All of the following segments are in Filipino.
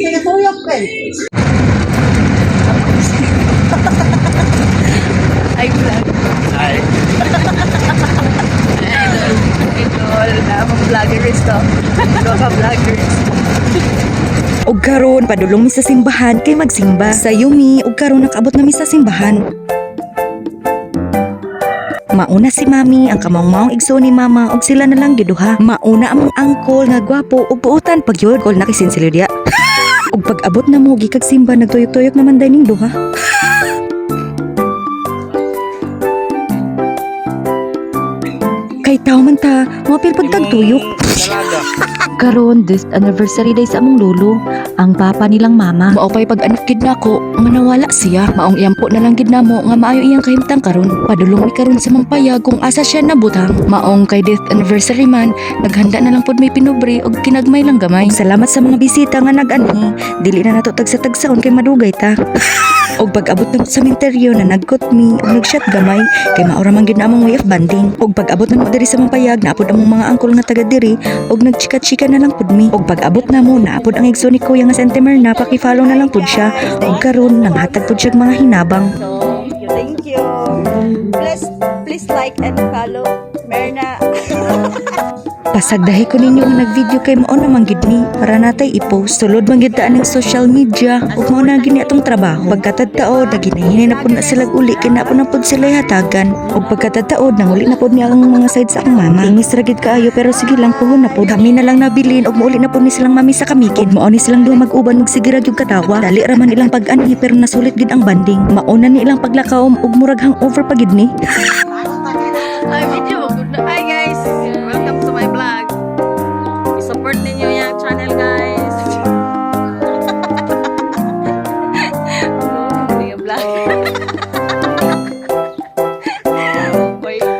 Tuyok pen. Ay, vlog. Ay. Idol na mga vloggers to. Mga vloggers. Og karon padulong mi sa simbahan kay magsimba. Sa yumi og karon nakaabot na mi sa simbahan. Mauna si Mami, ang kamangmaong igso ni Mama, og sila na lang giduha. Mauna among angkol nga gwapo og buutan pagyud kol nakisinsilyo diya. Og pag-abot na mo gikag simba nagtuyok-tuyok naman dining duha. Kay tao man ta, mapil pagtagtuyok. Talaga. Karon this anniversary day sa among lolo, ang papa nilang mama. Mao pay pag-anak gid nako nga nawala siya. Maong iyampo na lang gid namo nga maayo iyang kahimtang karon. Padulong mi karon sa mampayag kung asa siya nabutang. Maong kay death anniversary man, naghanda na lang pod may pinubre og kinagmay lang gamay. Og salamat sa mga bisita nga nag-anhi. Dili na nato tagsa-tagsaon kay madugay ta. Og pag-abot ng sementeryo na nagkot mi og nagshot gamay kay maura man gid na among way of banding. Og pag-abot na mo diri sa mampayag naapod among mga angkol nga taga diri og nagchika-chika na lang pud mi. Og pag-abot na mo naapod ang igsoon ni kuya nga Sentimer na paki-follow na lang pud siya. Og karon nanghatag pud siya mga hinabang. So, thank you. Please like and follow Merna. Pasagdahi ko ninyo nga nag-video kay mao na man gid mi para natay i-post. Sulod man gid ta ng social media ug mao na gini atong trabaho. Pagkatad-taod naginahinay na pud na sila uli kay na pud sila hatagan. Ug pagkatad-taod nanguli na pud ni ang mga side sa akong mama. Ingis ra gid kaayo pero sige lang puhon na pud. Kami na lang nabilin ug mauli na pud ni silang mami sa kamikid. Mao ni silang duha mag-uban ug sige ra gyud katawa. Dali ra man ilang pag-anhi pero nasulit gid ang banding. Mauna ni ilang paglakaw ug murag hangover pa gid ni. Hi, video. Hi, guys. Welcome to my vlog. I-support ninyo yung channel, guys. Yung vlog. Bye.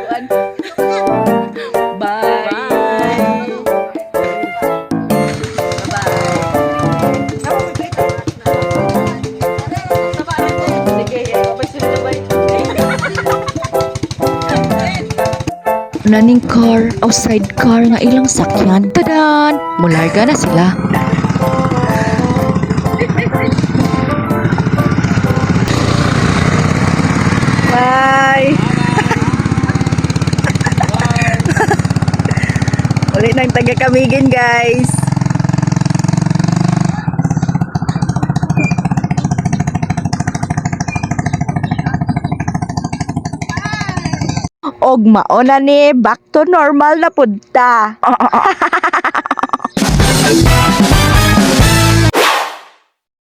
Bye. Naning car, outside car nga ilang sakyan. Tadan! Mularga na sila. Bye. Ulit na yung taga-Kamigin, guys. Og mauna ni back to normal na punta.